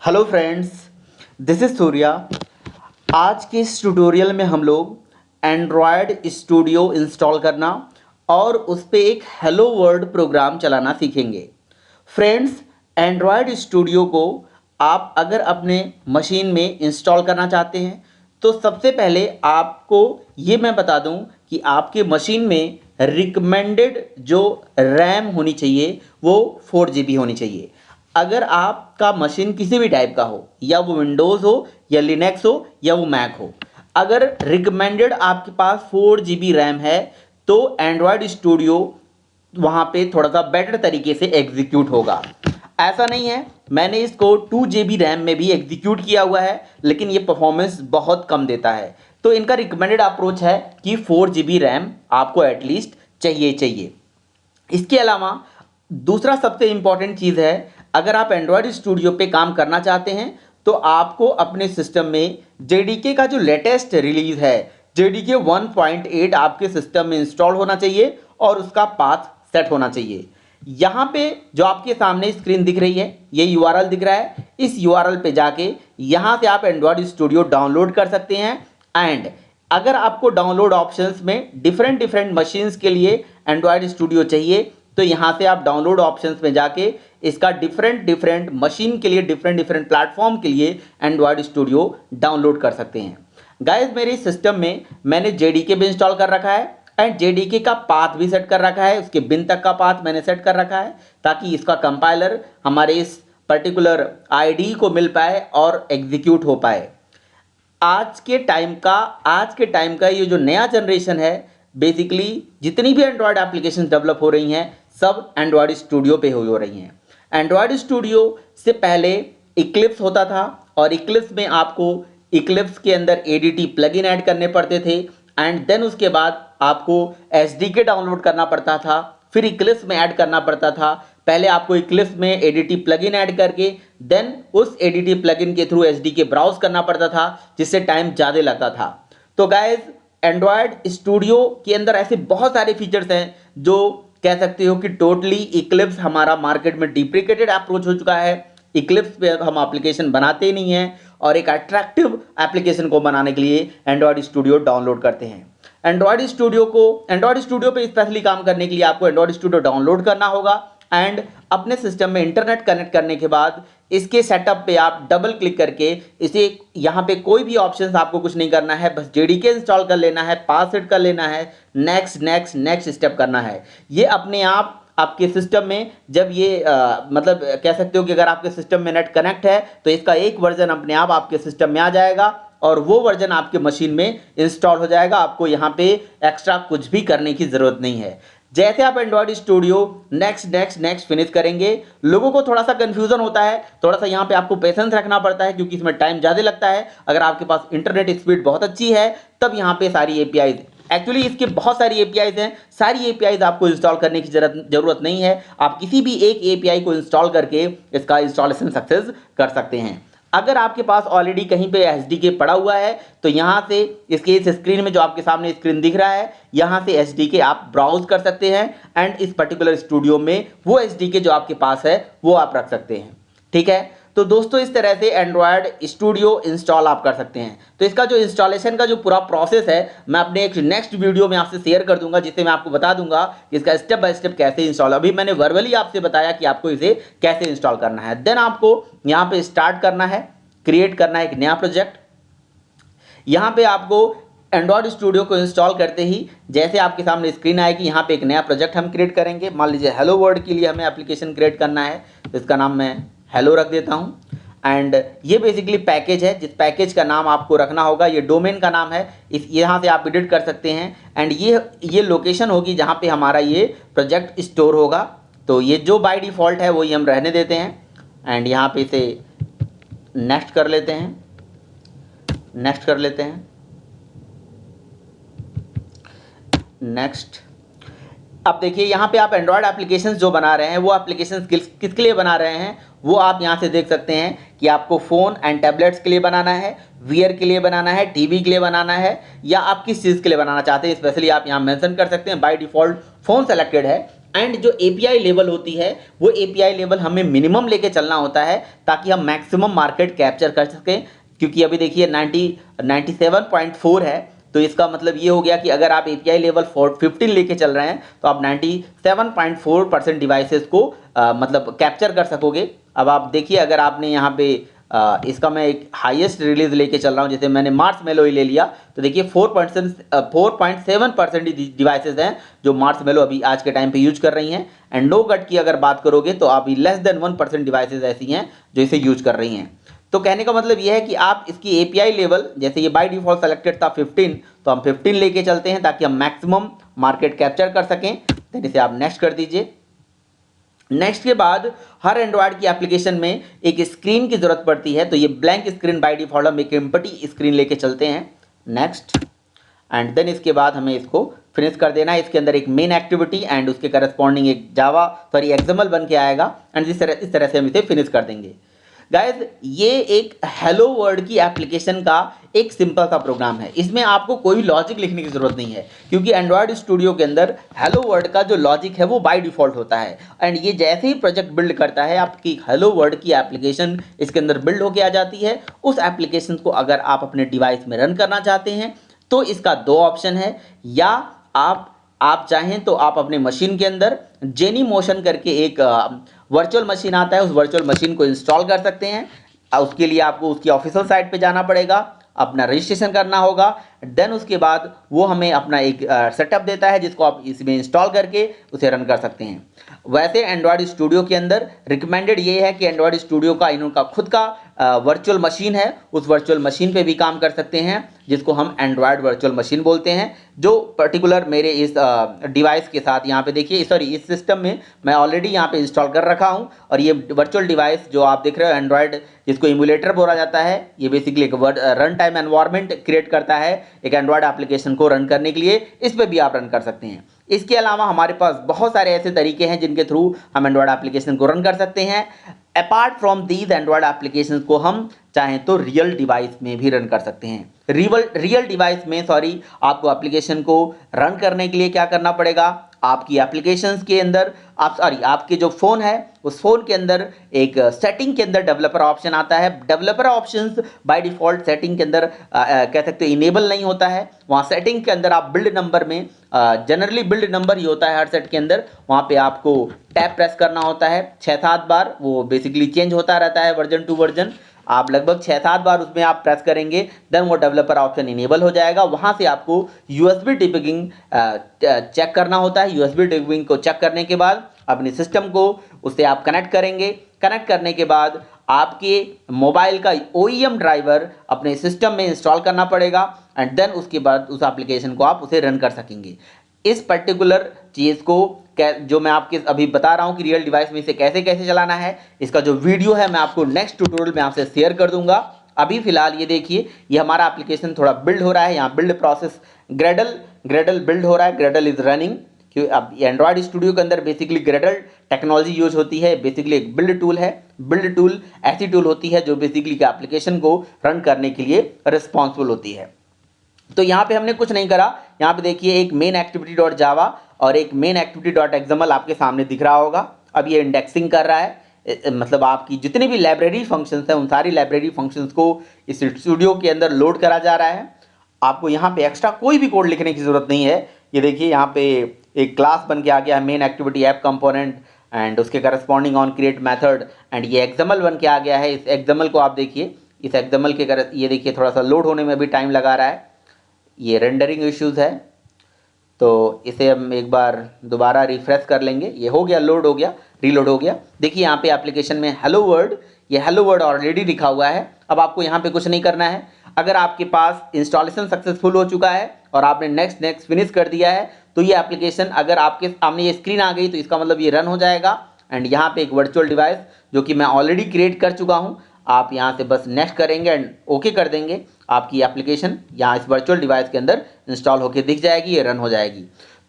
Hello friends, this is Surya. आज के इस ट्यूटोरियल में हम लोग एंड्रॉयड स्टूडियो इंस्टॉल करना और उस पर एक हेलो वर्ल्ड प्रोग्राम चलाना सीखेंगे। फ्रेंड्स, एंड्रॉयड स्टूडियो को आप अगर अपने मशीन में इंस्टॉल करना चाहते हैं तो सबसे पहले आपको ये मैं बता दूं कि आपके मशीन में रिकमेंडेड जो रैम होनी चाहिए वो 4 GB होनी चाहिए। अगर आपका मशीन किसी भी टाइप का हो, या वो विंडोज़ हो या लिनक्स हो या वो मैक हो, अगर रिकमेंडेड आपके पास 4 GB रैम है तो एंड्रॉयड स्टूडियो वहाँ पे थोड़ा सा बेटर तरीके से एग्जीक्यूट होगा। ऐसा नहीं है, मैंने इसको 2 GB रैम में भी एग्जीक्यूट किया हुआ है लेकिन ये परफॉर्मेंस बहुत कम देता है। तो इनका रिकमेंडेड अप्रोच है कि 4 GB रैम आपको एटलीस्ट चाहिए। इसके अलावा दूसरा सबसे इंपॉर्टेंट चीज़ है, अगर आप एंड्रॉयड स्टूडियो पे काम करना चाहते हैं तो आपको अपने सिस्टम में जेडीके का जो लेटेस्ट रिलीज है जेडीके 1.8 आपके सिस्टम में इंस्टॉल होना चाहिए और उसका पाथ सेट होना चाहिए। यहाँ पे जो आपके सामने स्क्रीन दिख रही है, ये यूआरएल दिख रहा है, इस यूआरएल पे जाके यहाँ से आप एंड्रॉयड स्टूडियो डाउनलोड कर सकते हैं। एंड अगर आपको डाउनलोड ऑप्शंस में डिफरेंट मशीन्स के लिए एंड्रॉयड स्टूडियो चाहिए तो यहाँ से आप डाउनलोड ऑप्शंस में जाके इसका डिफरेंट मशीन के लिए डिफरेंट प्लेटफॉर्म के लिए एंड्रॉयड स्टूडियो डाउनलोड कर सकते हैं। गाइस, मेरे सिस्टम में मैंने जेडीके भी इंस्टॉल कर रखा है एंड जेडीके का पाथ भी सेट कर रखा है, उसके बिन तक का पाथ मैंने सेट कर रखा है ताकि इसका कंपाइलर हमारे इस पर्टिकुलर आईडी को मिल पाए और एग्जीक्यूट हो पाए। आज के टाइम का ये जो नया जनरेशन है, बेसिकली जितनी भी एंड्रॉयड एप्लीकेशन डेवलप हो रही हैं सब एंड्रॉयड स्टूडियो पे हो रही हैं। एंड्रॉयड स्टूडियो से पहले इक्लिप्स होता था और इक्लिप्स में आपको इक्लिप्स के अंदर एडीटी प्लगइन ऐड करने पड़ते थे एंड देन उसके बाद आपको एसडीके डाउनलोड करना पड़ता था, फिर इक्लिप्स में ऐड करना पड़ता था। पहले आपको इक्लिप्स में एडीटी प्लगइन ऐड करके देन उस एडीटी प्लगइन के थ्रू एसडीके ब्राउज करना पड़ता था, जिससे टाइम ज़्यादा लगता था। तो गाइज, एंड्रॉयड स्टूडियो के अंदर ऐसे बहुत सारे फीचर्स हैं जो कह सकते हो कि टोटली इक्लिप्स हमारा मार्केट में डिप्रिकेटेड अप्रोच हो चुका है। इक्लिप्स पे हम एप्लीकेशन बनाते ही नहीं हैं और एक अट्रैक्टिव एप्लीकेशन को बनाने के लिए एंड्रॉयड स्टूडियो डाउनलोड करते हैं। एंड्रॉयड स्टूडियो पे स्पेशली काम करने के लिए आपको एंड्रॉयड स्टूडियो डाउनलोड करना होगा एंड अपने सिस्टम में इंटरनेट कनेक्ट करने के बाद इसके सेटअप पे आप डबल क्लिक करके इसे यहाँ पे कोई भी ऑप्शंस आपको कुछ नहीं करना है, बस जेडीके इंस्टॉल कर लेना है, पास सेट कर लेना है, नेक्स्ट स्टेप करना है। ये अपने आप आपके सिस्टम में जब ये मतलब कह सकते हो कि अगर आपके सिस्टम में नेट कनेक्ट है तो इसका एक वर्जन अपने आप आपके सिस्टम में आ जाएगा और वो वर्जन आपके मशीन में इंस्टॉल हो जाएगा। आपको यहाँ पे एक्स्ट्रा कुछ भी करने की ज़रूरत नहीं है। जैसे आप एंड्रॉयड स्टूडियो नेक्स्ट फिनिश करेंगे, लोगों को थोड़ा सा कंफ्यूजन होता है, थोड़ा सा यहाँ पे आपको पेशेंस रखना पड़ता है क्योंकि इसमें टाइम ज़्यादा लगता है। अगर आपके पास इंटरनेट स्पीड बहुत अच्छी है तब यहाँ पे सारी एपीआईज, एक्चुअली इसके बहुत सारी एपीआईज हैं, सारी एपीआईज आपको इंस्टॉल करने की जरूरत नहीं है। आप किसी भी एक एपीआई को इंस्टॉल करके इसका इंस्टॉलेशन सक्सेस कर सकते हैं। अगर आपके पास ऑलरेडी कहीं पे एसडीके पड़ा हुआ है तो यहाँ से इसके इस स्क्रीन में जो आपके सामने स्क्रीन दिख रहा है, यहाँ से एसडीके आप ब्राउज कर सकते हैं एंड इस पर्टिकुलर स्टूडियो में वो एसडीके जो आपके पास है वो आप रख सकते हैं। ठीक है, तो दोस्तों इस तरह से एंड्रॉयड स्टूडियो इंस्टॉल आप कर सकते हैं। तो इसका जो इंस्टॉलेशन का जो पूरा प्रोसेस है मैं अपने एक नेक्स्ट वीडियो में आपसे शेयर कर दूंगा, जिससे मैं आपको बता दूंगा कि इसका स्टेप बाय स्टेप कैसे इंस्टॉल। अभी मैंने वर्बली आपसे बताया कि आपको इसे कैसे इंस्टॉल करना है। देन आपको यहाँ पे स्टार्ट करना है, क्रिएट करना है एक नया प्रोजेक्ट। यहाँ पे आपको एंड्रॉयड स्टूडियो को इंस्टॉल करते ही जैसे आपके सामने स्क्रीन आएगी, यहाँ पे एक नया प्रोजेक्ट हम क्रिएट करेंगे। मान लीजिए हेलो वर्ल्ड के लिए हमें एप्लीकेशन क्रिएट करना है, तो इसका नाम मैं हेलो रख देता हूँ। एंड ये बेसिकली पैकेज है, जिस पैकेज का नाम आपको रखना होगा, ये डोमेन का नाम है, इस यहाँ से आप एडिट कर सकते हैं। एंड ये लोकेशन होगी जहाँ पे हमारा ये प्रोजेक्ट स्टोर होगा। तो ये जो बाय डिफ़ॉल्ट है वही हम रहने देते हैं एंड यहाँ पे इसे नेक्स्ट कर लेते हैं, नेक्स्ट। अब देखिए यहाँ पे आप एंड्रॉयड एप्लीकेशंस जो बना रहे हैं वो एप्लीकेशंस किसके लिए बना रहे हैं वो आप यहाँ से देख सकते हैं कि आपको फ़ोन एंड टैबलेट्स के लिए बनाना है, वीआर के लिए बनाना है, टीवी के लिए बनाना है, या आप किस चीज़ के लिए बनाना चाहते हैं स्पेशली आप यहाँ मेंशन कर सकते हैं। बाय डिफ़ॉल्ट फ़ोन सेलेक्टेड है एंड जो एपीआई लेवल होती है वो एपीआई लेवल हमें मिनिमम लेके चलना होता है ताकि हम मैक्सिमम मार्केट कैप्चर कर सकें। क्योंकि अभी देखिए 97.4 है, तो इसका मतलब ये हो गया कि अगर आप एपीआई लेवल 15 लेके चल रहे हैं तो आप 97.4% डिवाइसेस को मतलब कैप्चर कर सकोगे। अब आप देखिए अगर आपने यहाँ पे इसका मैं एक हाईएस्ट रिलीज लेके चल रहा हूँ, जैसे मैंने मार्शमैलो ही ले लिया, तो देखिए 4.7% डिवाइसेस हैं जो मार्शमैलो अभी आज के टाइम पे यूज कर रही हैं। एंड नो गट की अगर बात करोगे तो अभी लेस देन 1% डिवाइसेस ऐसी हैं जो इसे यूज कर रही हैं। तो कहने का मतलब यह है कि आप इसकी एपीआई लेवल, जैसे ये बाय डिफॉल्ट सेलेक्टेड था 15, तो हम 15 लेके चलते हैं ताकि हम मैक्सिमम मार्केट कैप्चर कर सकें। देन इसे आप नेक्स्ट कर दीजिए। नेक्स्ट के बाद हर एंड्रॉयड की एप्लीकेशन में एक स्क्रीन की जरूरत पड़ती है, तो ये ब्लैंक स्क्रीन बाय डिफॉल्ट हम एक एम्प्टी स्क्रीन लेके चलते हैं। नेक्स्ट एंड देन इसके बाद हमें इसको फिनिश कर देना है। इसके अंदर एक मेन एक्टिविटी एंड उसके करस्पॉन्डिंग एक एक्सएमएल बन के आएगा एंड इस तरह से हम इसे फिनिश कर देंगे। गाइज ये एक हेलो वर्ल्ड की एप्लीकेशन का एक सिंपल सा प्रोग्राम है। इसमें आपको कोई लॉजिक लिखने की जरूरत नहीं है क्योंकि एंड्रॉयड स्टूडियो के अंदर हेलो वर्ल्ड का जो लॉजिक है वो बाय डिफॉल्ट होता है। एंड ये जैसे ही प्रोजेक्ट बिल्ड करता है आपकी हेलो वर्ल्ड की एप्लीकेशन इसके अंदर बिल्ड होके आ जाती है। उस एप्लीकेशन को अगर आप अपने डिवाइस में रन करना चाहते हैं तो इसका दो ऑप्शन है, या आप चाहें तो आप अपने मशीन के अंदर जेनी मोशन करके एक वर्चुअल मशीन आता है, उस वर्चुअल मशीन को इंस्टॉल कर सकते हैं। उसके लिए आपको उसकी ऑफिशियल साइट पे जाना पड़ेगा, अपना रजिस्ट्रेशन करना होगा। देन उसके बाद वो हमें अपना एक सेटअप देता है जिसको आप इसमें इंस्टॉल करके उसे रन कर सकते हैं। वैसे एंड्रॉयड स्टूडियो के अंदर रिकमेंडेड ये है कि एंड्रॉयड स्टूडियो का इनका खुद का वर्चुअल मशीन है, उस वर्चुअल मशीन पे भी काम कर सकते हैं जिसको हम एंड्रॉयड वर्चुअल मशीन बोलते हैं। जो पर्टिकुलर मेरे इस डिवाइस के साथ यहाँ पे देखिए, सॉरी इस सिस्टम में मैं ऑलरेडी यहाँ पे इंस्टॉल कर रखा हूँ। और ये वर्चुअल डिवाइस जो आप देख रहे हो एंड्रॉयड, जिसको इमुलेटर बोला जाता है, ये बेसिकली एक रन टाइम एनवायरनमेंट क्रिएट करता है एक एंड्रॉयड एप्लीकेशन को रन करने के लिए। इस पर भी आप रन कर सकते हैं। इसके अलावा हमारे पास बहुत सारे ऐसे तरीके हैं जिनके थ्रू हम एंड्रॉयड एप्लीकेशन को रन कर सकते हैं। Apart from these Android application को हम चाहें तो रियल डिवाइस में भी रन कर सकते हैं। रियल डिवाइस में आपको एप्लीकेशन को रन करने के लिए क्या करना पड़ेगा, आपकी एप्लीकेशंस के अंदर आपके जो फ़ोन है उस फ़ोन के अंदर एक सेटिंग के अंदर डेवलपर ऑप्शन आता है। Developer options by default setting के अंदर कह सकते हो इनेबल नहीं होता है। वहाँ सेटिंग के अंदर आप बिल्ड नंबर में जनरली बिल्ड नंबर ही होता है हर सेट के अंदर, वहाँ पे आपको टैब प्रेस करना होता है 6-7 बार। वो बेसिकली चेंज होता रहता है वर्जन टू वर्जन। आप लगभग 6-7 बार उसमें आप प्रेस करेंगे, देन वो डेवलपर ऑप्शन इनेबल हो जाएगा। वहाँ से आपको यूएसबी डिबगिंग चेक करना होता है। यूएसबी डिबगिंग को चेक करने के बाद अपने सिस्टम को उससे आप कनेक्ट करेंगे। कनेक्ट करने के बाद आपके मोबाइल का OEM ड्राइवर अपने सिस्टम में इंस्टॉल करना पड़ेगा एंड देन उसके बाद उस एप्लीकेशन को आप उसे रन कर सकेंगे। इस पर्टिकुलर चीज़ को जो मैं आपके अभी बता रहा हूँ कि रियल डिवाइस में इसे कैसे कैसे चलाना है, इसका जो वीडियो है मैं आपको नेक्स्ट ट्यूटोरियल में आपसे शेयर कर दूंगा। अभी फिलहाल ये देखिए, ये हमारा एप्लीकेशन थोड़ा बिल्ड हो रहा है। यहाँ बिल्ड प्रोसेस ग्रेडल बिल्ड हो रहा है, ग्रेडल इज रनिंग। क्योंकि अब एंड्रॉयड स्टूडियो के अंदर बेसिकली ग्रेडल टेक्नोलॉजी यूज होती है। बेसिकली एक बिल्ड टूल है। बिल्ड टूल ऐसी टूल होती है जो बेसिकली एप्लीकेशन को रन करने के लिए रिस्पॉन्सिबल होती है। तो यहाँ पे हमने कुछ नहीं करा। यहाँ पे देखिए एक मेन एक्टिविटी डॉट जावा और एक मेन एक्टिविटी डॉट एक्सएमएल आपके सामने दिख रहा होगा। अब ये इंडेक्सिंग कर रहा है, मतलब आपकी जितनी भी लाइब्रेरी फंक्शंस हैं उन सारी लाइब्रेरी फंक्शंस को इस स्टूडियो के अंदर लोड करा जा रहा है। आपको यहाँ पे एक्स्ट्रा कोई भी कोड लिखने की ज़रूरत नहीं है। ये देखिए यहाँ पे एक क्लास बन के आ गया main activity app component and उसके corresponding on create method and ये एक्सएमएल बन के आ गया है। इस एक्सएमएल को आप देखिए, इस एक्सएमएल के ये देखिए थोड़ा सा लोड होने में भी टाइम लगा रहा है, ये रेंडरिंग इश्यूज़ है। तो इसे हम एक बार दोबारा रिफ्रेश कर लेंगे। ये हो गया, लोड हो गया, रीलोड हो गया। देखिए यहाँ पे एप्लीकेशन में हेलो वर्ल्ड, ये हेलो वर्ल्ड ऑलरेडी लिखा हुआ है। अब आपको यहाँ पे कुछ नहीं करना है। अगर आपके पास इंस्टॉलेशन सक्सेसफुल हो चुका है और आपने नेक्स्ट फिनिश कर दिया है तो ये एप्लीकेशन अगर आपके सामने ये स्क्रीन आ गई तो इसका मतलब ये रन हो जाएगा। एंड यहाँ पे एक वर्चुअल डिवाइस जो कि मैं ऑलरेडी क्रिएट कर चुका हूँ, आप यहाँ से बस नेक्स्ट करेंगे एंड ओके कर देंगे। आपकी एप्लीकेशन यहाँ इस वर्चुअल डिवाइस के अंदर इंस्टॉल होकर दिख जाएगी, ये रन हो जाएगी।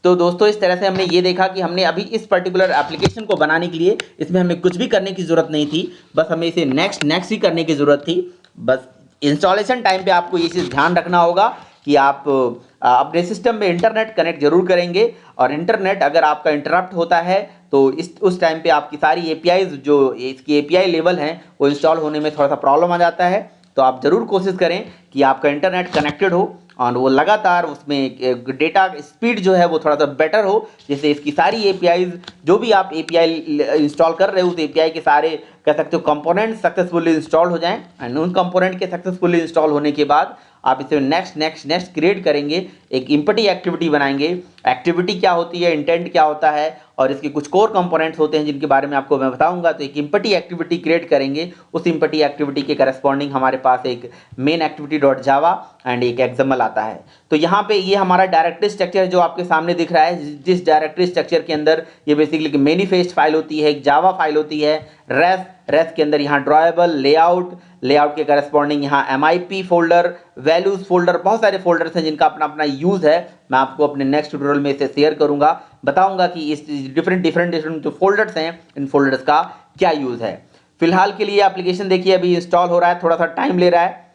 तो दोस्तों इस तरह से हमने ये देखा कि हमने अभी इस पर्टिकुलर एप्लीकेशन को बनाने के लिए इसमें हमें कुछ भी करने की ज़रूरत नहीं थी, बस हमें इसे नेक्स्ट ही करने की ज़रूरत थी। बस इंस्टॉलेशन टाइम पे आपको ये चीज़ ध्यान रखना होगा कि आप अपने सिस्टम में इंटरनेट कनेक्ट जरूर करेंगे, और इंटरनेट अगर आपका इंटरप्ट होता है तो उस टाइम पे आपकी सारी एपीआईज जो इसकी एपीआई लेवल हैं वो इंस्टॉल होने में थोड़ा सा प्रॉब्लम आ जाता है। तो आप ज़रूर कोशिश करें कि आपका इंटरनेट कनेक्टेड हो और वो लगातार उसमें डेटा स्पीड जो है वो थोड़ा सा बेटर हो, जिससे इसकी सारी एपीआईज जो भी आप एपीआई इंस्टॉल कर रहे हो उस एपीआई के सारे कह सकते हो कंपोनेंट सक्सेसफुली इंस्टॉल हो जाएं, एंड उन कंपोनेंट के सक्सेसफुली इंस्टॉल होने के बाद आप इसे नेक्स्ट क्रिएट करेंगे, एक इम्पटी एक्टिविटी बनाएंगे। एक्टिविटी क्या होती है, इंटेंट क्या होता है, और इसके कुछ कोर कंपोनेंट्स होते हैं जिनके बारे में आपको मैं बताऊंगा। तो एक इम्पटी एक्टिविटी क्रिएट करेंगे, उस इम्पटी एक्टिविटी के करस्पॉन्डिंग हमारे पास एक main activity dot Java and एक एक्सएमएल आता है। तो यहाँ पे ये हमारा डायरेक्टरी स्ट्रक्चर जो आपके सामने दिख रहा है, जिस डायरेक्टरी स्ट्रक्चर के अंदर ये बेसिकली मैनिफेस्ट फाइल होती है, एक जावा फाइल होती है, रेस के अंदर यहाँ ड्रॉएबल, लेआउट के करस्पॉन्डिंग यहाँ MIP फोल्डर, वैल्यूज फोल्डर, बहुत सारे फोल्डर्स हैं जिनका अपना अपना यूज़ है। मैं आपको अपने नेक्स्ट ट्यूटोरियल में इसे शेयर करूंगा, बताऊंगा कि इस डिफरेंट जो फोल्डर्स हैं इन फोल्डर्स का क्या यूज़ है। फिलहाल के लिए एप्लीकेशन देखिए अभी इंस्टॉल हो रहा है, थोड़ा सा टाइम ले रहा है।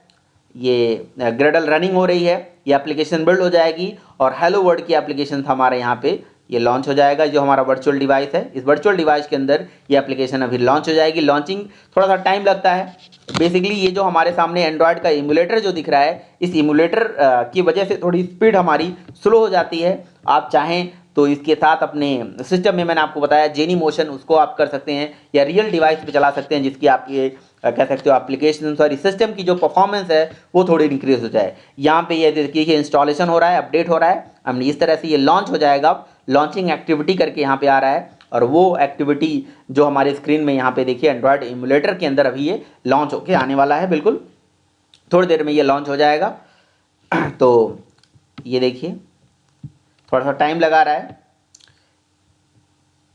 ये ग्रेडल रनिंग हो रही है, ये एप्लीकेशन बिल्ड हो जाएगी और हेलो वर्ल्ड की एप्लीकेशन हमारे यहाँ पे ये लॉन्च हो जाएगा। जो हमारा वर्चुअल डिवाइस है, इस वर्चुअल डिवाइस के अंदर ये एप्लीकेशन अभी लॉन्च हो जाएगी। लॉन्चिंग थोड़ा सा टाइम लगता है। बेसिकली ये जो हमारे सामने एंड्रॉयड का इमुलेटर जो दिख रहा है, इस इमुलेटर की वजह से थोड़ी स्पीड हमारी स्लो हो जाती है। आप चाहें तो इसके साथ अपने सिस्टम में, मैंने आपको बताया जेनी मोशन, उसको आप कर सकते हैं या रियल डिवाइस पे चला सकते हैं, जिसकी आप ये कह सकते हो एप्लीकेशन सॉरी सिस्टम की जो परफॉर्मेंस है वो थोड़ी इंक्रीज हो जाए। यहाँ पे ये देखिए कि इंस्टॉलेशन हो रहा है, अपडेट हो रहा है। अब इस तरह से ये लॉन्च हो जाएगा। लॉन्चिंग एक्टिविटी करके यहाँ पे आ रहा है, और वो एक्टिविटी जो हमारे स्क्रीन में यहाँ पे देखिए एंड्रॉयड इमुलेटर के अंदर अभी ये लॉन्च होके आने वाला है। बिल्कुल थोड़ी देर में ये लॉन्च हो जाएगा। तो ये देखिए थोड़ा सा टाइम लगा रहा है।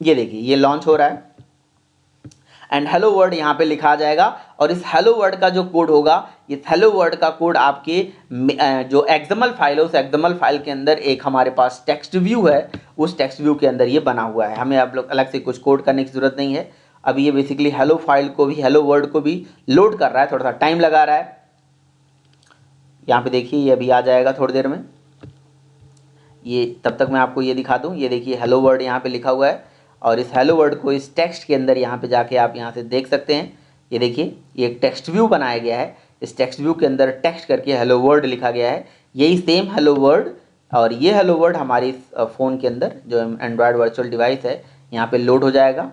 ये देखिए ये लॉन्च हो रहा है एंड हेलो वर्ड यहाँ पे लिखा जाएगा, और इस हेलो वर्ड का जो कोड होगा, इस हेलो वर्ड का कोड आपके जो एक्सएमएल फाइल है, उस एक्सएमएल फाइल के अंदर एक हमारे पास टेक्स्ट व्यू है, उस टेक्स्ट व्यू के अंदर ये बना हुआ है। हमें आप लोग अलग से कुछ कोड करने की जरूरत नहीं है। अभी ये बेसिकली हेलो फाइल को भी, हेलो वर्ड को भी लोड कर रहा है, थोड़ा सा टाइम लगा रहा है। यहाँ पे देखिए ये अभी आ जाएगा थोड़ी देर में। ये तब तक मैं आपको ये दिखा दूँ, ये देखिए हेलो वर्ड यहाँ पे लिखा हुआ है, और इस हेलो वर्ड को इस टेक्स्ट के अंदर यहाँ पे जाके आप यहाँ से देख सकते हैं। ये देखिए ये एक टेक्स्ट व्यू बनाया गया है, इस टेक्स्ट व्यू के अंदर टेक्स्ट करके हेलो वर्ड लिखा गया है। यही सेम हेलो वर्ड, और ये हेलो वर्ड हमारी फ़ोन के अंदर जो एंड्रॉयड वर्चुअल डिवाइस है यहाँ पे लोड हो जाएगा।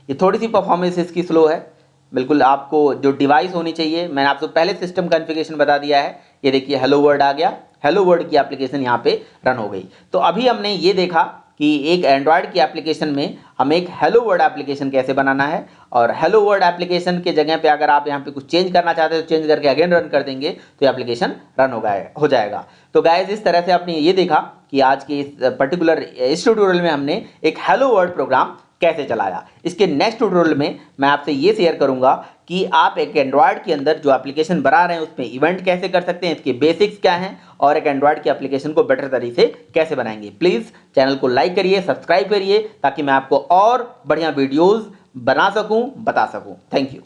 ये थोड़ी सी परफॉर्मेंस इसकी स्लो है। बिल्कुल आपको जो डिवाइस होनी चाहिए, मैंने आपको पहले सिस्टम कॉन्फ़िगरेशन बता दिया है। ये देखिए हेलो वर्ड आ गया, हेलो वर्ड की एप्लीकेशन यहाँ पे रन हो गई। तो अभी हमने ये देखा कि एक एंड्रॉयड की एप्लीकेशन में हमें एक हेलो वर्ड एप्लीकेशन कैसे बनाना है, और हेलो वर्ड एप्लीकेशन के जगह पे अगर आप यहाँ पे कुछ चेंज करना चाहते हो तो चेंज करके अगेन रन कर देंगे तो एप्लीकेशन रन हो जाएगा। तो गाइस इस तरह से आपने ये देखा कि आज के इस पर्टिकुलर इस ट्यूटोरियल में हमने एक हेलो वर्ड प्रोग्राम कैसे चलाया। इसके नेक्स्ट ट्यूटोरियल में मैं आपसे ये शेयर करूंगा कि आप एक एंड्रॉयड के अंदर जो एप्लीकेशन बना रहे हैं उसमें इवेंट कैसे कर सकते हैं, इसके बेसिक्स क्या हैं, और एक एंड्रॉयड की एप्लीकेशन को बेटर तरीके से कैसे बनाएंगे। प्लीज़ चैनल को लाइक करिए, सब्सक्राइब करिए, ताकि मैं आपको और बढ़िया वीडियोज़ बना सकूँ, बता सकूँ। Thank you.